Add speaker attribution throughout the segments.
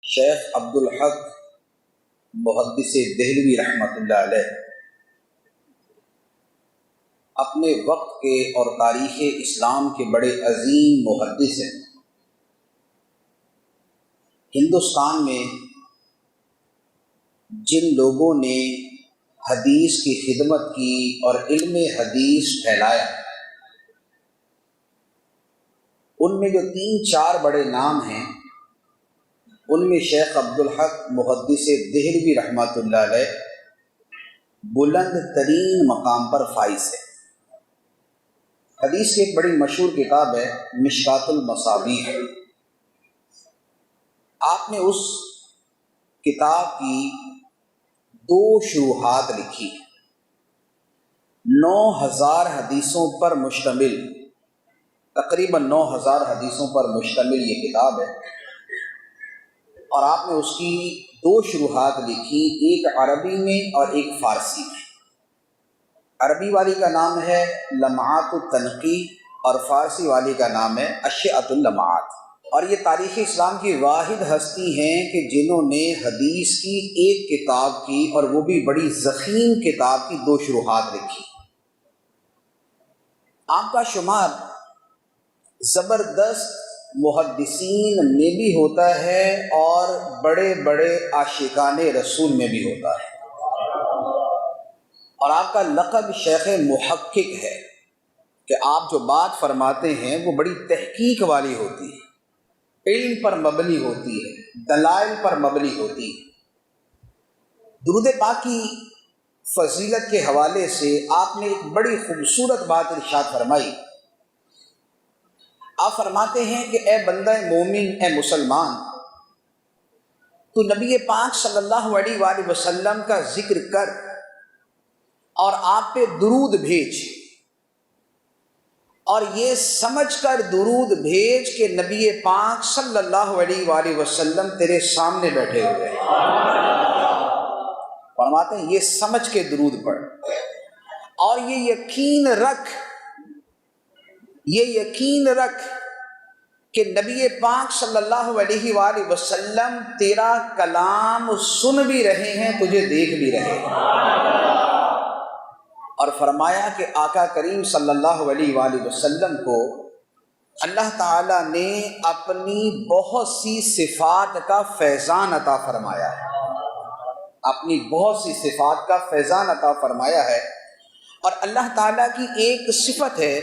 Speaker 1: شیخ عبدالحق محدث دہلوی رحمۃ اللہ علیہ اپنے وقت کے اور تاریخ اسلام کے بڑے عظیم محدث ہیں۔ ہندوستان میں جن لوگوں نے حدیث کی خدمت کی اور علم حدیث پھیلایا، ان میں جو 3-4 بڑے نام ہیں، ان میں شیخ عبدالحق محدث دہلوی رحمۃ اللہ علیہ بلند ترین مقام پر فائز ہے۔ حدیث کی ایک بڑی مشہور کتاب ہے مشکوٰۃ المصابیح۔ آپ نے اس کتاب کی 2 شروحات لکھی، 9000 حدیثوں پر مشتمل، تقریباً 9000 حدیثوں پر مشتمل یہ کتاب ہے، اور آپ نے اس کی 2 شروحات لکھی، ایک عربی میں اور ایک فارسی میں۔ عربی والی کا نام ہے لمعات التنقیح اور فارسی والی کا نام ہے اشعۃ اللمعات، اور یہ تاریخ اسلام کی واحد ہستی ہیں کہ جنہوں نے حدیث کی ایک کتاب کی، اور وہ بھی بڑی ضخیم کتاب کی 2 شروحات لکھی۔ آپ کا شمار زبردست محدثین میں بھی ہوتا ہے اور بڑے بڑے عاشقان رسول میں بھی ہوتا ہے، اور آپ کا لقب شیخ محقق ہے کہ آپ جو بات فرماتے ہیں وہ بڑی تحقیق والی ہوتی ہے، علم پر مبنی ہوتی ہے، دلائل پر مبنی ہوتی ہے۔ درود پاک کی فضیلت کے حوالے سے آپ نے ایک بڑی خوبصورت بات ارشاد فرمائی۔ آپ فرماتے ہیں کہ اے بندہ مومن، اے مسلمان، تو نبی پاک صلی اللہ علیہ وآلہ وسلم کا ذکر کر اور آپ پہ درود بھیج، اور یہ سمجھ کر درود بھیج کہ نبی پاک صلی اللہ علیہ وآلہ وسلم تیرے سامنے بیٹھے ہوئے ہیں۔ فرماتے ہیں یہ سمجھ کے درود پڑھ، اور یہ یقین رکھ کہ نبی پاک صلی اللہ علیہ وآلہ وسلم تیرا کلام سن بھی رہے ہیں، تجھے دیکھ بھی رہے ہیں۔ اور فرمایا کہ آقا کریم صلی اللہ علیہ وآلہ وسلم کو اللہ تعالیٰ نے اپنی بہت سی صفات کا فیضان عطا فرمایا ہے، اپنی بہت سی صفات کا فیضان عطا فرمایا ہے، اور اللہ تعالیٰ کی ایک صفت ہے،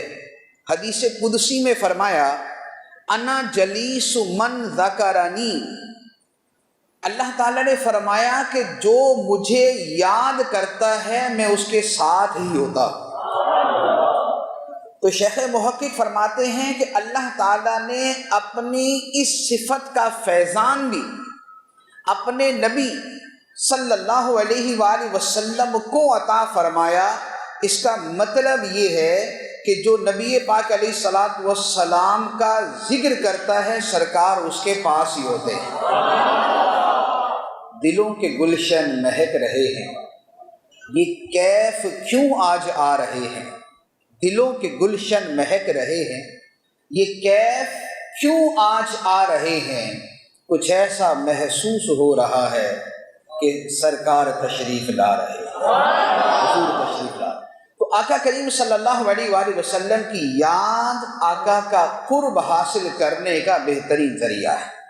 Speaker 1: حدیث قدسی میں فرمایا انا جلیس من ذکرنی، اللہ تعالیٰ نے فرمایا کہ جو مجھے یاد کرتا ہے میں اس کے ساتھ ہی ہوتا ہوں۔ تو شیخ محقق فرماتے ہیں کہ اللہ تعالیٰ نے اپنی اس صفت کا فیضان بھی اپنے نبی صلی اللہ علیہ وآلہ وسلم کو عطا فرمایا۔ اس کا مطلب یہ ہے کہ جو نبی پاک علیہ الصلوۃ والسلام کا ذکر کرتا ہے سرکار اس کے پاس ہی ہوتے ہیں۔ دلوں کے گلشن مہک رہے ہیں، یہ کیف کیوں آج آ رہے ہیں؟ دلوں کے گلشن مہک رہے ہیں، یہ کیف کیوں آج آ رہے ہیں؟ کچھ ایسا محسوس ہو رہا ہے کہ سرکار تشریف لا رہے ہیں، حضور تشریف لا رہے ہیں۔ تو آقا کریم صلی اللہ علیہ وآلہ وسلم کی یاد آقا کا قرب حاصل کرنے کا بہترین ذریعہ ہے۔